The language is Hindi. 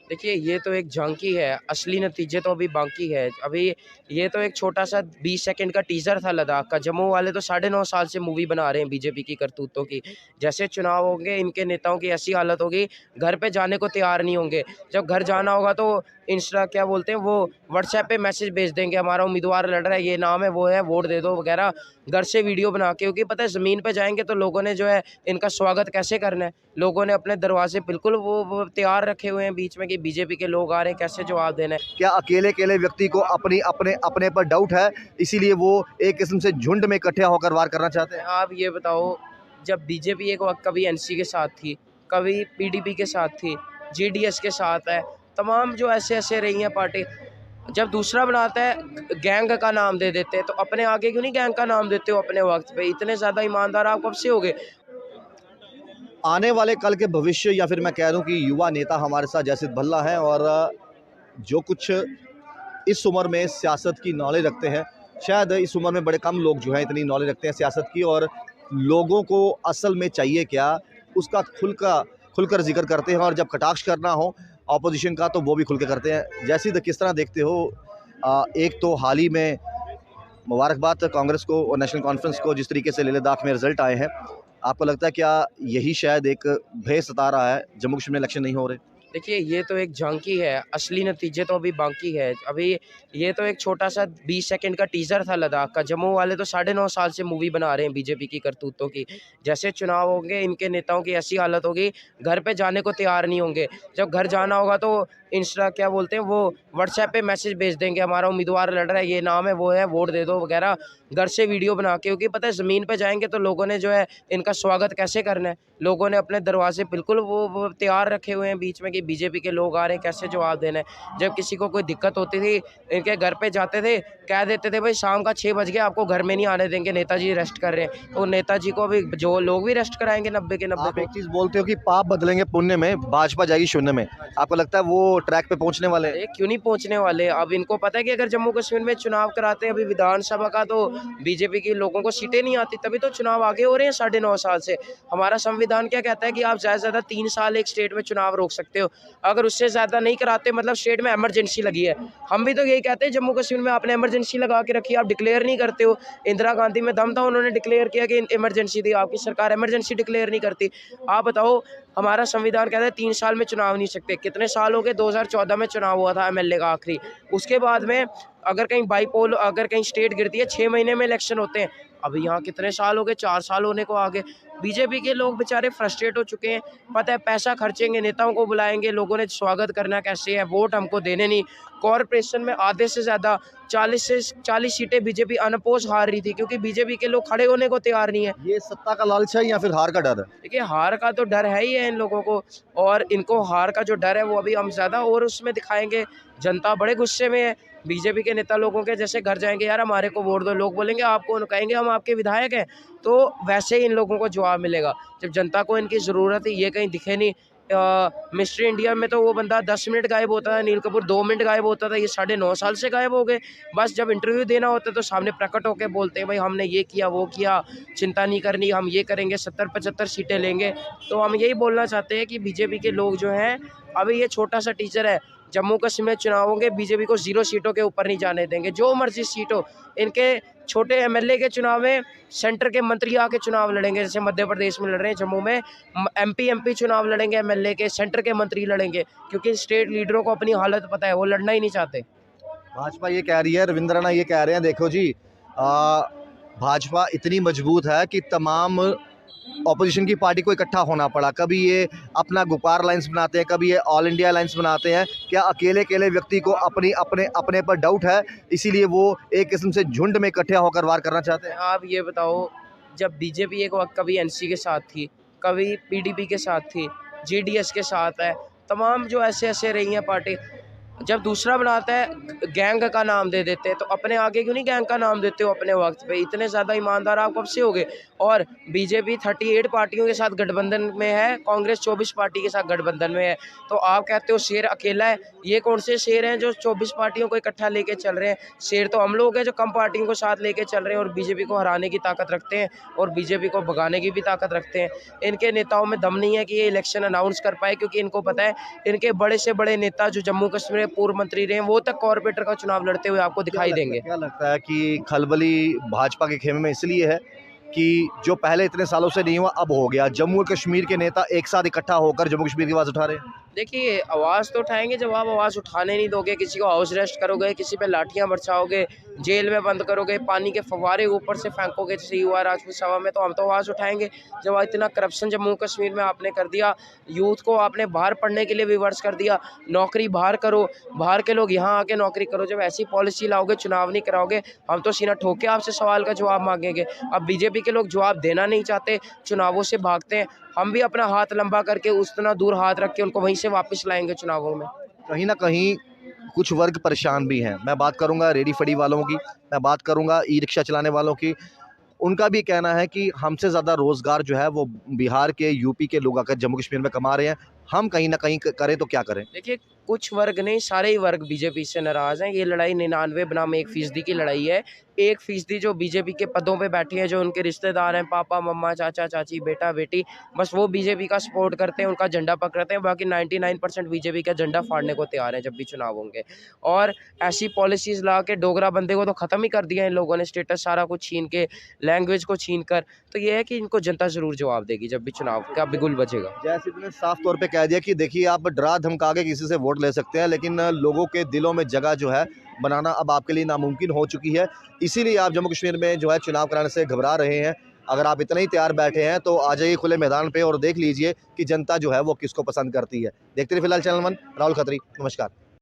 देखिए, ये तो एक झांकी है, असली नतीजे तो अभी बाकी है। अभी ये तो एक छोटा-सा 20 सेकंड का टीज़र था लद्दाख का। जम्मू वाले तो 9.5 साल से मूवी बना रहे हैं बीजेपी की करतूतों की। जैसे चुनाव होंगे, इनके नेताओं की ऐसी हालत होगी, घर पे जाने को तैयार नहीं होंगे। जब घर जाना होगा तो क्या बोलते हैं वो व्हाट्सएप पे मैसेज भेज देंगे, हमारा उम्मीदवार लड़ रहा है, ये नाम है, वो है, वोट दे दो वगैरह। घर से वीडियो बना के, क्योंकि पता है ज़मीन पे जाएँगे तो लोगों ने जो है इनका स्वागत कैसे करना है। लोगों ने अपने दरवाजे बिल्कुल वो तैयार रखे हुए हैं बीच में कि बीजेपी के लोग आ रहे हैं, कैसे जवाब देना है। क्या अकेले-अकेले व्यक्ति को अपनी अपने अपने पर डाउट है, इसीलिए वो एक किस्म से झुंड में इकट्ठे होकर वार करना चाहते हैं? आप ये बताओ, जब बीजेपी एक वक़्त कभी एनसी के साथ थी, कभी पीडीपी के साथ थी, जेडीएस के साथ है, तमाम जो ऐसे-ऐसे रही हैं पार्टी, जब दूसरा बनाता है गैंग का नाम दे देते हैं, तो अपने आगे क्यों नहीं गैंग का नाम देते हो अपने वक़्त पे? इतने ज़्यादा ईमानदार आप कब से हो गए? आने वाले कल के भविष्य या फिर मैं कह दूं कि युवा नेता हमारे साथ जयसिद्ध भल्ला हैं और जो कुछ इस उम्र में सियासत की नॉलेज रखते हैं, शायद इस उम्र में बड़े कम लोग जो हैं इतनी नॉलेज रखते हैं सियासत की, और लोगों को असल में चाहिए क्या उसका खुलकर जिक्र करते हैं, और जब कटाक्ष करना हो ऑपोजिशन का तो वो भी खुल के करते हैं। जयसिद्ध, किस तरह देखते हो एक तो हाल ही में मुबारकबाद कांग्रेस को और नेशनल कॉन्फ्रेंस को जिस तरीके से लेह लद्दाख में रिजल्ट आए हैं, आपको लगता है क्या यही शायद एक भय सता रहा है, जम्मू कश्मीर में इलेक्शन नहीं हो रहे? देखिए, ये तो एक झांकी है, असली नतीजे तो अभी बाकी है। अभी ये तो एक छोटा-सा 20 सेकंड का टीज़र था लद्दाख का। जम्मू वाले तो 9.5 साल से मूवी बना रहे हैं बीजेपी की करतूतों की। जैसे चुनाव होंगे, इनके नेताओं की ऐसी हालत होगी, घर पे जाने को तैयार नहीं होंगे। जब घर जाना होगा तो क्या बोलते हैं वो व्हाट्सएप पे मैसेज भेज देंगे, हमारा उम्मीदवार लड़ रहा है, ये नाम है, वो है, वोट दे दो वगैरह। घर से वीडियो बना के, क्योंकि पता है ज़मीन पे जाएँगे तो लोगों ने जो है इनका स्वागत कैसे करना है। लोगों ने अपने दरवाजे बिल्कुल वो तैयार रखे हुए हैं बीच में कि बीजेपी के लोग आ रहे हैं, कैसे जवाब देना है। जब किसी को कोई दिक्कत होती थी, इनके घर पे जाते थे, कह देते थे भाई शाम का 6 बज गया, आपको घर में नहीं आने देंगे, नेताजी रेस्ट कर रहे हैं। तो नेताजी को भी जो लोग भी रेस्ट कराएँगे 90 के 90 आप को। एक चीज़ बोलते हो कि पाप बदलेंगे पुण्य में, भाजपा जाएगी शून्य में। आपको लगता है वो ट्रैक पे पहुंचने वाले हैं? अरे क्यों नहीं पहुंचने वाले? अब इनको पता है कि अगर जम्मू कश्मीर में चुनाव कराते हैं अभी विधानसभा का, तो बीजेपी के लोगों को सीटें नहीं आती, तभी तो चुनाव आगे हो रहे हैं 9.5 साल से। हमारा संविधान क्या कहता है कि आप ज़्यादा से ज़्यादा 3 साल एक स्टेट में चुनाव रोक सकते हो। अगर उससे ज़्यादा नहीं कराते, मतलब स्टेट में इमरजेंसी लगी है। हम भी तो यही कहते हैं, जम्मू कश्मीर में आपने इमरजेंसी लगा के रखी है, आप डिक्लेयर नहीं करते हो। इंदिरा गांधी में दम था, उन्होंने डिक्लेयर किया कि इमरजेंसी थी, आपकी सरकार इमरजेंसी डिक्लेयर नहीं करती। आप बताओ, हमारा संविधान कहता है 3 साल में चुनाव नहीं सकते। कितने साल हो गए? 2014 में चुनाव हुआ था एमएलए का आखिरी। उसके बाद में अगर कहीं स्टेट गिरती है, 6 महीने में इलेक्शन होते हैं। अभी यहाँ कितने साल हो गए? 4 साल होने को आ गए। बीजेपी के लोग बेचारे फ्रस्ट्रेट हो चुके हैं। पता है पैसा खर्चेंगे, नेताओं को बुलाएँगे, लोगों ने स्वागत करना कैसे है, वोट हमको देने नहीं। कॉर्पोरेशन में आधे से ज़्यादा 40 सीटें बीजेपी अनअपोज़ हार रही थी, क्योंकि बीजेपी के लोग खड़े होने को तैयार नहीं है। ये सत्ता का लालच है या फिर हार का डर है? देखिए, हार का तो डर है ही है इन लोगों को, और इनको हार का जो डर है वो अभी हम ज़्यादा और उसमें दिखाएँगे। जनता बड़े गुस्से में है। बीजेपी के नेता लोगों के जैसे घर जाएँगे, यार हमारे को वोट दो, लोग बोलेंगे आप कौन? कहेंगे हम आपके विधायक हैं। तो वैसे ही इन लोगों को जवाब मिलेगा। जब जनता को इनकी ज़रूरत है, ये कहीं दिखे नहीं। मिस्टर इंडिया में तो वो बंदा 10 मिनट गायब होता था, अनिल कपूर 2 मिनट गायब होता था, ये 9.5 साल से गायब हो गए। बस जब इंटरव्यू देना होता है तो सामने प्रकट होके बोलते हैं, भाई हमने ये किया, वो किया, चिंता नहीं करनी, हम ये करेंगे, 70-75 सीटें लेंगे। तो हम यही बोलना चाहते हैं कि बीजेपी के लोग जो हैं, अभी ये छोटा-सा टीचर है, जम्मू कश्मीर में चुनाव होंगे, बीजेपी को 0 सीटों के ऊपर नहीं जाने देंगे, जो मर्ज़ी सीट हो। इनके छोटे एमएलए के चुनाव में सेंटर के मंत्री आके चुनाव लड़ेंगे, जैसे मध्य प्रदेश में लड़ रहे हैं, जम्मू में एमपी चुनाव लड़ेंगे, एमएलए के, सेंटर के मंत्री लड़ेंगे, क्योंकि स्टेट लीडरों को अपनी हालत पता है, वो लड़ना ही नहीं चाहते। भाजपा ये कह रही है, रविंद्र राणा ये कह रहे हैं, देखो जी भाजपा इतनी मजबूत है कि तमाम ऑपोजिशन की पार्टी को इकट्ठा होना पड़ा। कभी ये अपना गुपार अलायंस बनाते हैं, कभी ये ऑल इंडिया अलायंस बनाते हैं। क्या अकेले व्यक्ति को अपनी अपने अपने पर डाउट है, इसीलिए वो एक किस्म से झुंड में इकट्ठे होकर वार करना चाहते हैं? आप ये बताओ, जब बीजेपी एक वक्त कभी एनसी के साथ थी, कभी पीडीपी के साथ थी, जेडीएस के साथ है, तमाम जो ऐसे-ऐसे रही हैं पार्टी, जब दूसरा बनाता है गैंग का नाम दे देते हैं, तो अपने आगे क्यों नहीं गैंग का नाम देते हो अपने वक्त पे? इतने ज़्यादा ईमानदार आप कब से हो गए? और बीजेपी 38 पार्टियों के साथ गठबंधन में है, कांग्रेस 24 पार्टी के साथ गठबंधन में है। तो आप कहते हो शेर अकेला है। ये कौन से शेर हैं जो 24 पार्टियों को इकट्ठा लेके चल रहे हैं? शेर तो हम लोग हैं जो कम पार्टियों को साथ लेके चल रहे हैं और बीजेपी को हराने की ताकत रखते हैं और बीजेपी को भगाने की भी ताकत रखते हैं। इनके नेताओं में दम नहीं है कि ये इलेक्शन अनाउंस कर पाए, क्योंकि इनको पता है इनके बड़े से बड़े नेता जो जम्मू कश्मीर के पूर्व मंत्री रहे हैं, वो तक कॉर्पोरेटर का चुनाव लड़ते हुए आपको दिखाई देंगे। क्या लगता है कि खलबली भाजपा के खेमे में इसलिए है कि जो पहले इतने सालों से नहीं हुआ अब हो गया, जम्मू और कश्मीर के नेता एक साथ इकट्ठा होकर जम्मू कश्मीर की आवाज़ उठा रहे हैं? देखिए, आवाज़ तो उठाएँगे जब आप आवाज़ उठाने नहीं दोगे, किसी को हाउस अरेस्ट करोगे, किसी पे लाठियाँ बरसाओगे, जेल में बंद करोगे, पानी के फव्वारे ऊपर से फेंकोगे जैसे हुआ राजपूत सभा में, तो हम तो आवाज़ उठाएँगे। जब इतना करप्शन जम्मू कश्मीर में आपने कर दिया, यूथ को आपने बाहर पढ़ने के लिए विवश कर दिया, नौकरी बाहर करो, बाहर के लोग यहाँ आके नौकरी करो। जब ऐसी पॉलिसी लाओगे, चुनाव नहीं कराओगे, हम तो सीना ठोक के आपसे सवाल का जवाब माँगेंगे। अब बीजेपी के लोग जवाब देना नहीं चाहते, चुनावों से भागते हैं। हम भी अपना हाथ लंबा करके उतना दूर हाथ रख के उनको वहीं से वापस लाएंगे चुनावों में। कहीं ना कहीं कुछ वर्ग परेशान भी हैं। मैं बात करूंगा रेडी फड़ी वालों की, मैं बात करूंगा ई रिक्शा चलाने वालों की। उनका भी कहना है कि हमसे ज़्यादा रोज़गार जो है वो बिहार के, यूपी के लोग आकर जम्मू कश्मीर में कमा रहे हैं, हम कहीं ना कहीं करें तो क्या करें? देखिए, कुछ वर्ग नहीं, सारे ही वर्ग बीजेपी से नाराज़ हैं। ये लड़ाई 99 बनाम 1% की लड़ाई है। 1% जो बीजेपी के पदों पे बैठे हैं, जो उनके रिश्तेदार हैं, पापा मम्मा, चाचा चाची, बेटा बेटी, बस वो बीजेपी का सपोर्ट करते हैं, उनका झंडा पकड़ते हैं। बाकी 99% बीजेपी का झंडा फाड़ने को तैयार है जब भी चुनाव होंगे। और ऐसी पॉलिसीज़ ला के डोगरा बंदे को तो ख़त्म ही कर दिया इन लोगों ने, स्टेटस सारा कुछ छीन के, लैंग्वेज को छीन कर। तो ये है कि इनको जनता ज़रूर जवाब देगी जब भी चुनाव का बिगुल बजेगा। जैसे इन्होंने साफ तौर पे कह दिया कि देखिए आप डरा धमका के किसी से वोट ले सकते हैं, लेकिन लोगों के दिलों में जगह जो है बनाना अब आपके लिए नामुमकिन हो चुकी है। इसीलिए आप जम्मू कश्मीर में जो है चुनाव कराने से घबरा रहे हैं। अगर आप इतना ही तैयार बैठे हैं तो आ जाइए खुले मैदान पे और देख लीजिए कि जनता जो है वो किसको पसंद करती है। देखते रहिए फिलहाल चैनल वन, राहुल खत्री, नमस्कार।